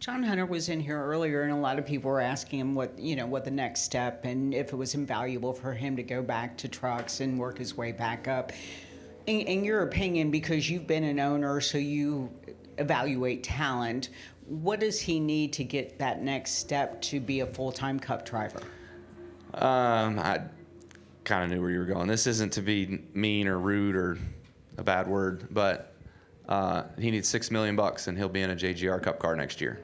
John Hunter was in here earlier, and a lot of people were asking him what the next step, and if it was invaluable for him to go back to trucks and work his way back up. In your opinion, because you've been an owner, so you evaluate talent, what does he need to get that next step to be a full-time Cup driver? I kind of knew where you were going. This isn't to be mean or rude or a bad word, but he needs $6 million and he'll be in a JGR Cup car next year.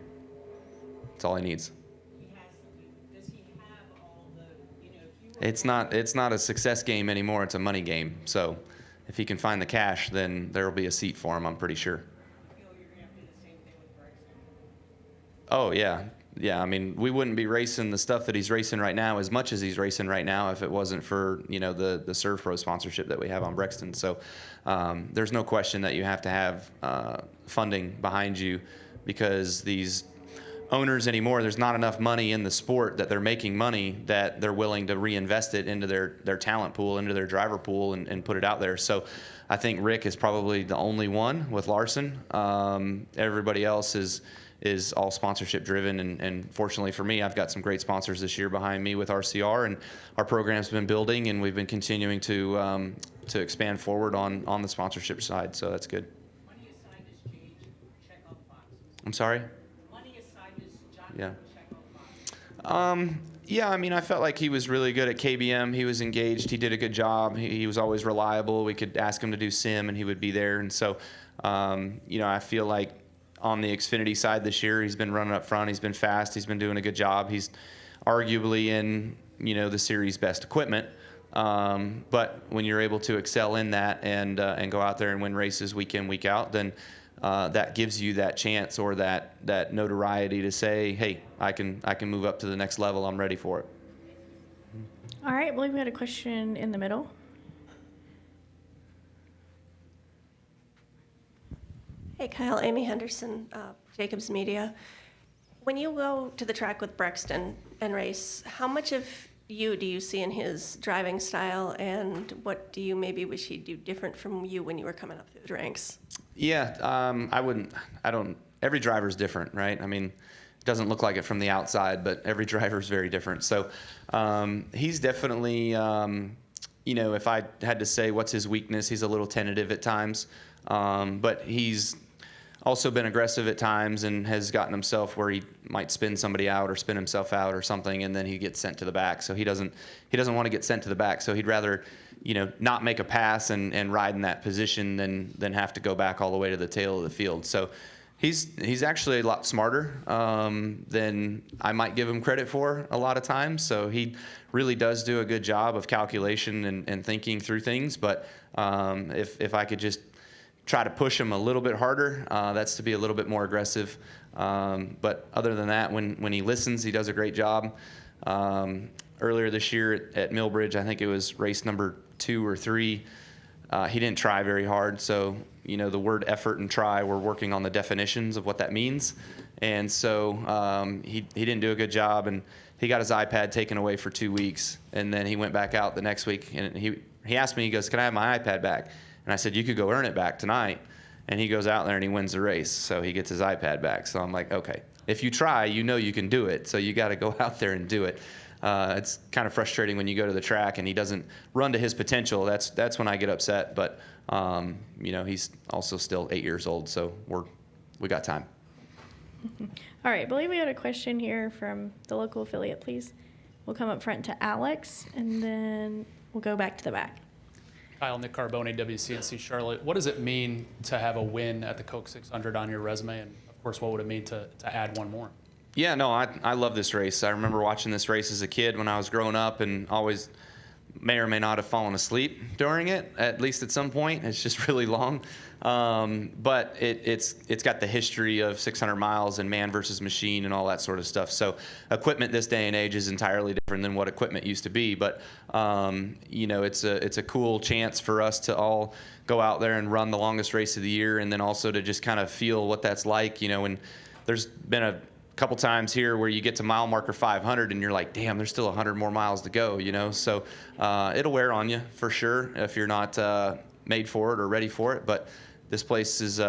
That's all he needs. Does he have all the, It's not a success game anymore. It's a money game. So if he can find the cash, then there will be a seat for him, I'm pretty sure. you feel you're going to have to do the same thing with Brexton? Oh, yeah. Yeah, I mean, we wouldn't be racing the stuff that he's racing right now as much as he's racing right now if it wasn't for, the Serve Pro sponsorship that we have on Brexton. So there's no question that you have to have funding behind you, because these owners anymore, there's not enough money in the sport that they're making money that they're willing to reinvest it into their talent pool, into their driver pool, and put it out there. So I think Rick is probably the only one with Larson. Everybody else is all sponsorship driven, and fortunately for me, I've got some great sponsors this year behind me with RCR, and our program's been building, and we've been continuing to expand forward on the sponsorship side, so that's good. Money aside, does Jay check all the boxes? I'm sorry? Money aside, does John Yeah. check all the boxes? Yeah, I mean, I felt like he was really good at KBM. He was engaged. He did a good job. He was always reliable. We could ask him to do sim, and he would be there. And so, I feel like on the Xfinity side this year, he's been running up front. He's been fast. He's been doing a good job. He's arguably in, the series best equipment. But when you're able to excel in that and go out there and win races week in, week out, then that gives you that chance or that notoriety to say, hey, I can move up to the next level. I'm ready for it. All right, I believe we had a question in the middle. Hey, Kyle. Amy Henderson, Jacobs Media. When you go to the track with Brexton and race, how much of you do you see in his driving style, and what do you maybe wish he'd do different from you when you were coming up through the ranks? Yeah, every driver's different, right? I mean, it doesn't look like it from the outside, but every driver's very different. So he's definitely, if I had to say what's his weakness, he's a little tentative at times, but he's also been aggressive at times and has gotten himself where he might spin somebody out or spin himself out or something, and then he gets sent to the back. So he doesn't want to get sent to the back. So he'd rather, not make a pass and ride in that position than have to go back all the way to the tail of the field. So he's actually a lot smarter than I might give him credit for a lot of times. So he really does do a good job of calculation and thinking through things. But if I could just try to push him a little bit harder, that's to be a little bit more aggressive. But other than that, when he listens, he does a great job. Earlier this year at Millbridge, I think it was race number 2 or 3, he didn't try very hard. So, the word effort and try, we're working on the definitions of what that means. And so he didn't do a good job, and he got his iPad taken away for 2 weeks. And then he went back out the next week, and he asked me, he goes, "Can I have my iPad back?" And I said, "You could go earn it back tonight." And he goes out there and he wins the race. So he gets his iPad back. So I'm like, okay, if you try, you can do it. So you got to go out there and do it. It's kind of frustrating when you go to the track and he doesn't run to his potential. That's when I get upset. But, he's also still 8 years old. So we got time. All right, I believe we had a question here from the local affiliate, please. We'll come up front to Alex, and then we'll go back to the back. Kyle, Nick Carboni, WCNC Charlotte. What does it mean to have a win at the Coke 600 on your resume? And, of course, what would it mean to add one more? Yeah, no, I love this race. I remember watching this race as a kid when I was growing up, and always may or may not have fallen asleep during it, at least at some point. It's just really long. But it's got the history of 600 miles and man versus machine and all that sort of stuff. So equipment this day and age is entirely different than what equipment used to be. But it's a cool chance for us to all go out there and run the longest race of the year, and then also to just kind of feel what that's like. And there's been a couple times here where you get to mile marker 500 and you're like, damn, there's still 100 more miles to go. So it'll wear on you for sure if you're not made for it or ready for it. But this place is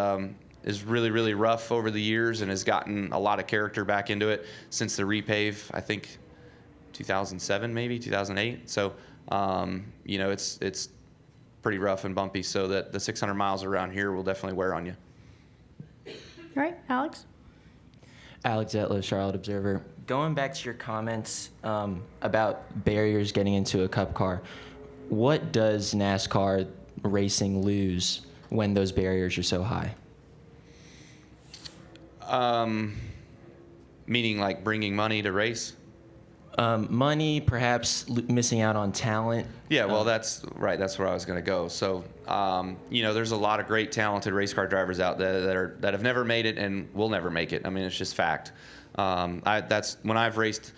is really, really rough over the years and has gotten a lot of character back into it since the repave, I think 2007, maybe 2008. So, it's pretty rough and bumpy, so that the 600 miles around here will definitely wear on you. All right, Alex? Alex Zetlow, Charlotte Observer. Going back to your comments about barriers getting into a Cup car, what does NASCAR racing lose when those barriers are so high? Meaning like bringing money to race? Money, perhaps missing out on talent. Yeah, well, that's right. That's where I was going to go. So, there's a lot of great, talented race car drivers out there that have never made it and will never make it. I mean, it's just fact. That's when I've raced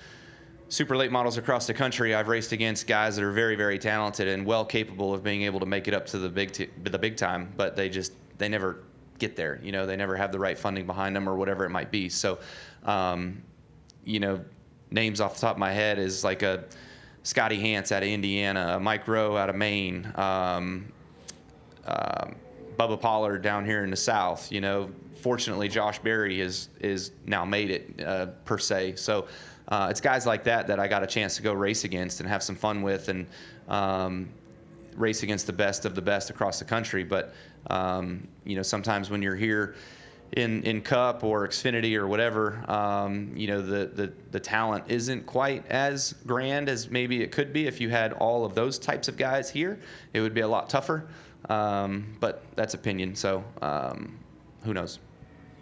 super late models across the country. I've raced against guys that are very, very talented and well capable of being able to make it up to the big time, but they never get there. They never have the right funding behind them or whatever it might be. So, names off the top of my head is like a Scotty Hance out of Indiana, a Mike Rowe out of Maine, Bubba Pollard down here in the South. Fortunately, Josh Berry is now made it per se. So it's guys like that I got a chance to go race against and have some fun with and race against the best of the best across the country. But sometimes when you're here in Cup or Xfinity or whatever, the talent isn't quite as grand as maybe it could be if you had all of those types of guys here. It would be a lot tougher, but that's opinion, so who knows?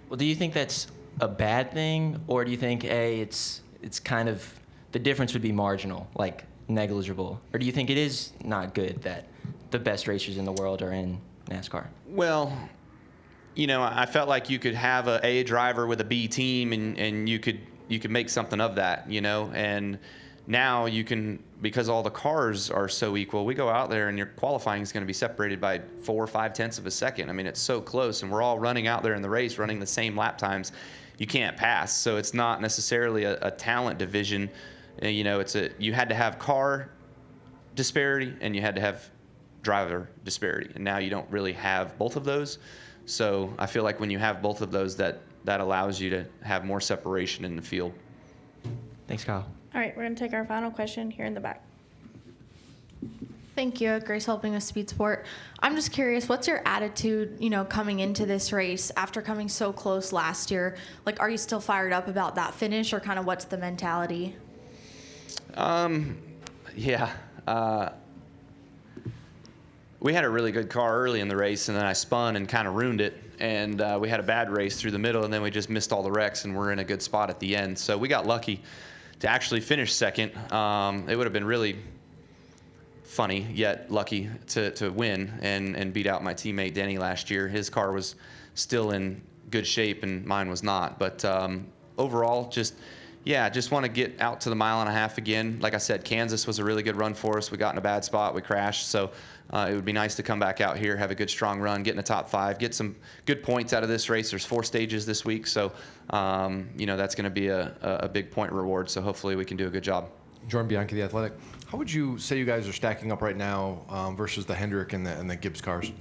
Well, do you think that's a bad thing, or do you think, it's kind of, the difference would be marginal, like negligible? Or do you think it is not good that the best racers in the world are in NASCAR? Well, I felt like you could have a A driver with a B team, and you could make something of that, and now you can, because all the cars are so equal, we go out there and your qualifying is going to be separated by 4 or 5 tenths of a second. I mean, it's so close, and we're all running out there in the race, running the same lap times. You can't pass, so it's not necessarily a talent division. You had to have car disparity and you had to have driver disparity, and now you don't really have both of those. So I feel like when you have both of those, that allows you to have more separation in the field. Thanks, Kyle. All right, we're going to take our final question here in the back. Thank you, Grace Helping with Speed Sport. I'm just curious, what's your attitude, coming into this race after coming so close last year? Like, are you still fired up about that finish, or kind of what's the mentality? Yeah. We had a really good car early in the race, and then I spun and kind of ruined it. And we had a bad race through the middle, and then we just missed all the wrecks, and we're in a good spot at the end. So we got lucky to actually finish second. It would have been really funny, yet lucky to win and beat out my teammate Denny last year. His car was still in good shape, and mine was not. But overall, just want to get out to the 1.5 miles again. Like I said, Kansas was a really good run for us. We got in a bad spot. We crashed. So it would be nice to come back out here, have a good, strong run, get in the top 5, get some good points out of this race. There's 4 stages this week. So, that's going to be a big point reward. So hopefully we can do a good job. Jordan Bianchi, The Athletic. How would you say you guys are stacking up right now versus the Hendrick and the Gibbs cars?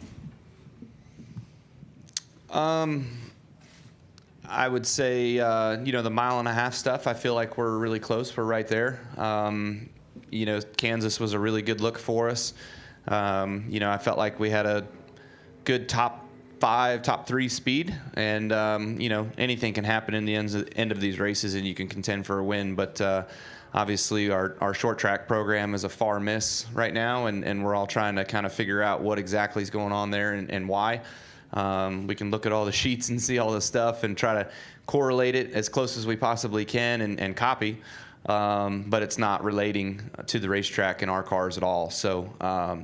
I would say, the 1.5 mile stuff, I feel like we're really close. We're right there. Kansas was a really good look for us. I felt like we had a good top 5, top 3 speed, and anything can happen in the end of these races, and you can contend for a win. But obviously, our short track program is a far miss right now, and we're all trying to kind of figure out what exactly is going on there and why. We can look at all the sheets and see all the stuff and try to correlate it as close as we possibly can and copy. But it's not relating to the racetrack and our cars at all. So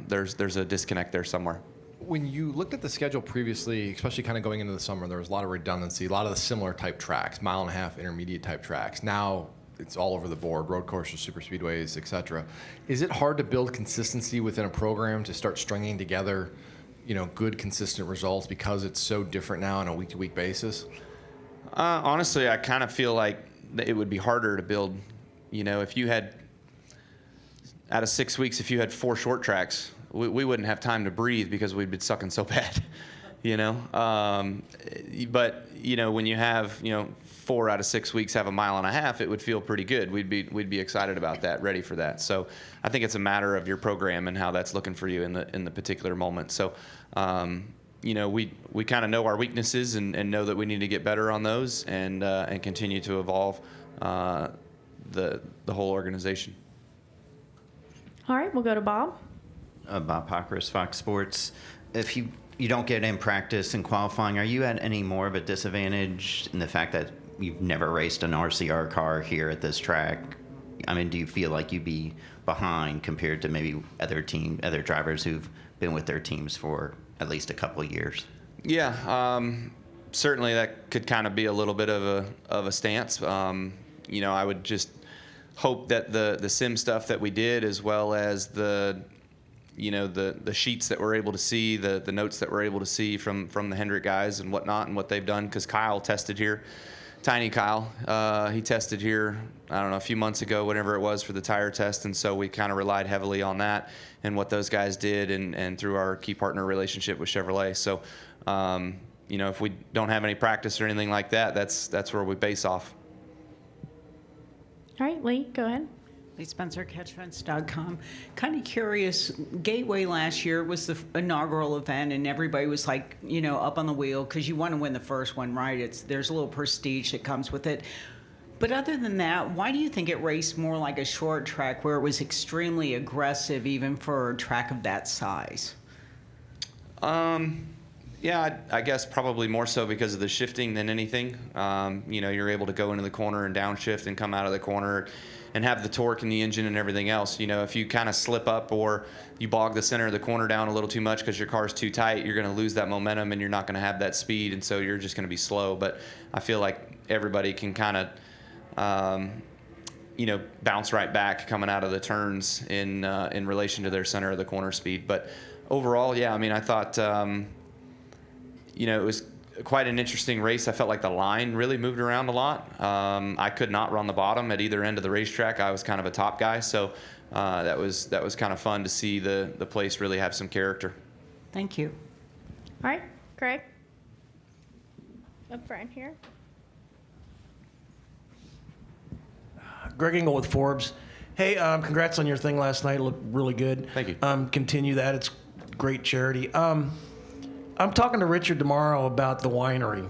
there's a disconnect there somewhere. When you looked at the schedule previously, especially kind of going into the summer, there was a lot of redundancy, a lot of the similar type tracks, 1.5 mile intermediate type tracks. Now it's all over the board, road courses, super speedways, etc. Is it hard to build consistency within a program to start stringing together, good, consistent results because it's so different now on a week-to-week basis? Honestly, I kind of feel like it would be harder to build. If you had, out of 6 weeks, if you had 4 short tracks, we wouldn't have time to breathe because we'd been sucking so bad. you know. But you know, when you have 4 out of 6 weeks have a mile and a half, it would feel pretty good. We'd be excited about that, ready for that. So I think it's a matter of your program and how that's looking for you in the particular moment. So you know, we kind of know our weaknesses and know that we need to get better on those and continue to evolve the whole organization. All right, we'll go to Bob. Bob Pockris, Fox Sports. If you don't get in practice and qualifying, are you at any more of a disadvantage in the fact that you've never raced an RCR car here at this track? I mean, do you feel like you'd be behind compared to maybe other drivers who've been with their teams for at least a couple of years? Yeah, certainly that could kind of be a little bit of a stance. You know, I would just hope that the sim stuff that we did, as well as the sheets that we're able to see, the notes that we're able to see from the Hendrick guys and whatnot and what they've done, because Kyle tested here. Tiny Kyle, he tested here, I don't know, a few months ago, whatever it was, for the tire test, and so we kind of relied heavily on that and what those guys did and through our key partner relationship with Chevrolet. So, you know, if we don't have any practice or anything like that, that's where we base off. All right, Lee, go ahead. Lee Spencer, catchfence.com. Kind of curious, Gateway last year was the inaugural event, and everybody was like, you know, up on the wheel because you want to win the first one, right? There's a little prestige that comes with it. But other than that, why do you think it raced more like a short track where it was extremely aggressive even for a track of that size? Yeah, I guess probably more so because of the shifting than anything. You know, you're able to go into the corner and downshift and come out of the corner and have the torque in the engine and everything else. You know, if you kind of slip up or you bog the center of the corner down a little too much because your car's too tight, you're going to lose that momentum and you're not going to have that speed, and so you're just going to be slow. But I feel like everybody can kind of, you know, bounce right back coming out of the turns in relation to their center of the corner speed. But overall, yeah, I mean, I thought, you know, it was quite an interesting race. I felt like the line really moved around a lot. I could not run the bottom at either end of the racetrack. I was kind of a top guy, so that was kind of fun to see the place really have some character. Thank you. All right, Greg. Up front here. Greg Engel with Forbes. Hey, congrats on your thing last night. It looked really good. Thank you. Continue that. It's great charity. I'm talking to Richard tomorrow about the winery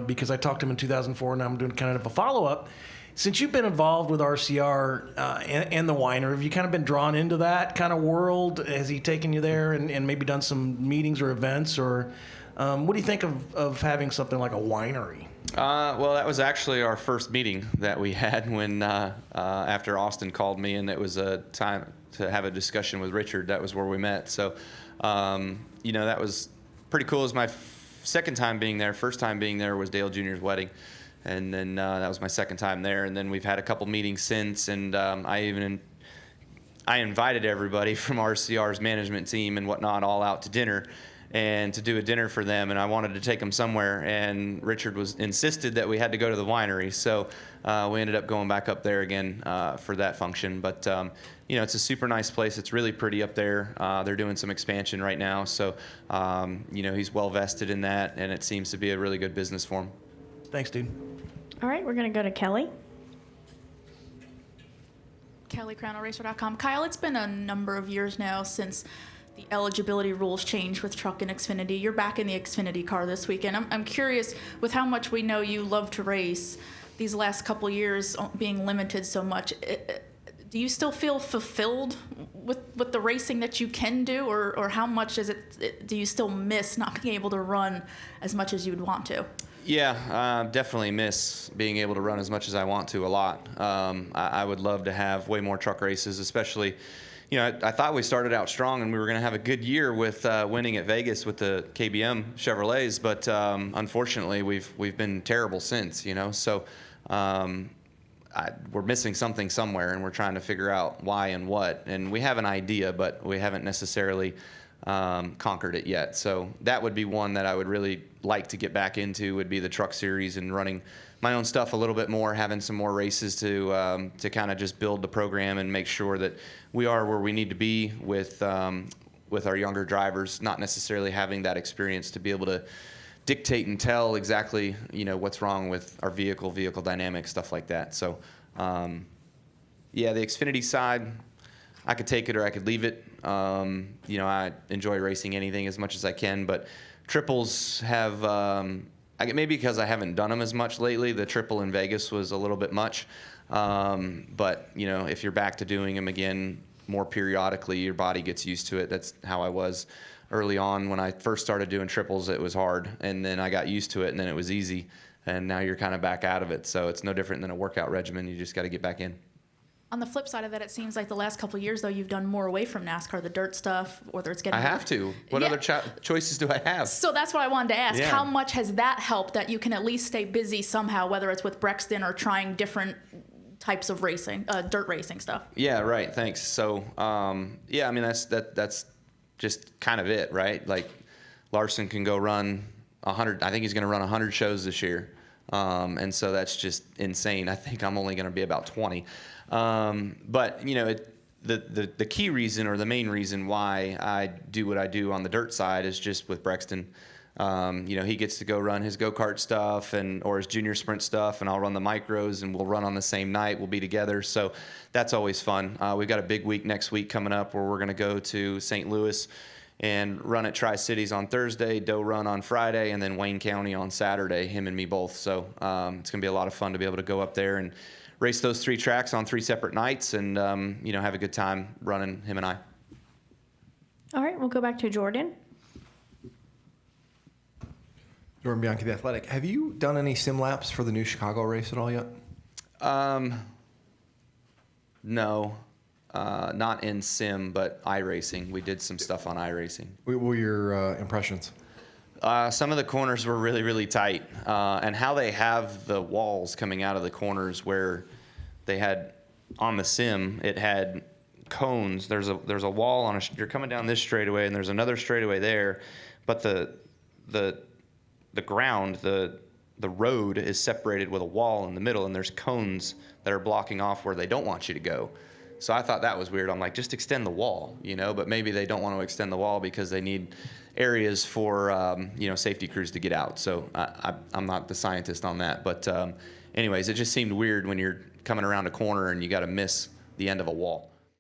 because I talked to him in 2004, and I'm doing kind of a follow-up. Since you've been involved with RCR and the winery, have you kind of been drawn into that kind of world? Has he taken you there and maybe done some meetings or events? Or what do you think of having something like a winery? Well, that was actually our first meeting that we had when after Austin called me, and it was a time to have a discussion with Richard. That was where we met. So, you know, that was pretty cool. It was my second time being there. First time being there was Dale Jr.'s wedding, and then that was my second time there. And then we've had a couple meetings since, and I invited everybody from RCR's management team and whatnot all out to dinner, and to do a dinner for them. And I wanted to take them somewhere, and Richard insisted that we had to go to the winery. So we ended up going back up there again for that function. But you know, it's a super nice place. It's really pretty up there. They're doing some expansion right now, so you know, he's well vested in that, and it seems to be a really good business for him. Thanks, dude. All right, we're going to go to Kelly. KellyCrownRacer.com. Kyle, it's been a number of years now since the eligibility rules changed with Truck and Xfinity. You're back in the Xfinity car this weekend. I'm curious, with how much we know you love to race, these last couple years being limited so much, do you still feel fulfilled with the racing that you can do, or how much do you still miss not being able to run as much as you'd want to? Yeah, definitely miss being able to run as much as I want to a lot. I would love to have way more truck races, especially, you know, I thought we started out strong and we were going to have a good year with winning at Vegas with the KBM Chevrolets, but unfortunately we've been terrible since, you know, so we're missing something somewhere, and we're trying to figure out why and what. And we have an idea, but we haven't necessarily conquered it yet. So that would be one that I would really like to get back into, would be the truck series and running my own stuff a little bit more, having some more races to kind of just build the program and make sure that we are where we need to be with with our younger drivers, not necessarily having that experience to be able to dictate and tell exactly, what's wrong with our vehicle dynamics, stuff like that. So, yeah, the Xfinity side, I could take it or I could leave it. I enjoy racing anything as much as I can, but triples have, maybe because I haven't done them as much lately, the triple in Vegas was a little bit much. But, if you're back to doing them again more periodically, your body gets used to it. That's how I was early on. When I first started doing triples, it was hard, and then I got used to it, and then it was easy, and now you're kind of back out of it. So it's no different than a workout regimen. You just got to get back in. On the flip side of that, it seems like the last couple of years, though, you've done more away from NASCAR, the dirt stuff, whether it's getting... I have to. What Yeah. other choices do I have? So that's what I wanted to ask. Yeah. How much has that helped that you can at least stay busy somehow, whether it's with Brexton or trying different types of racing, dirt racing stuff? Yeah, right. Thanks. So, that's just kind of it, right? Like Larson can go run 100. I think he's going to run 100 shows this year. And so that's just insane. I think I'm only going to be about 20. But the key reason, or the main reason why I do what I do on the dirt side, is just with Brexton. He gets to go run his go-kart stuff or his junior sprint stuff, and I'll run the micros, and we'll run on the same night. We'll be together. So that's always fun. We've got a big week next week coming up where we're going to go to St. Louis and run at Tri-Cities on Thursday, Doe Run on Friday, and then Wayne County on Saturday, him and me both. So it's going to be a lot of fun to be able to go up there and race those 3 tracks on 3 separate nights and, have a good time running, him and I. All right, we'll go back to Jordan. Jordan Bianchi, The Athletic. Have you done any sim laps for the new Chicago race at all yet? No, not in sim, but iRacing. We did some stuff on iRacing. What were your impressions? Some of the corners were really, really tight, and how they have the walls coming out of the corners, where they had on the sim, it had cones. There's a wall on you're coming down this straightaway, and there's another straightaway there, but the ground, the road is separated with a wall in the middle, and there's cones that are blocking off where they don't want you to go. So I thought that was weird. I'm like, just extend the wall, but maybe they don't want to extend the wall because they need areas for, safety crews to get out. So I'm not the scientist on that. But anyways, it just seemed weird when you're coming around a corner and you got to miss the end of a wall.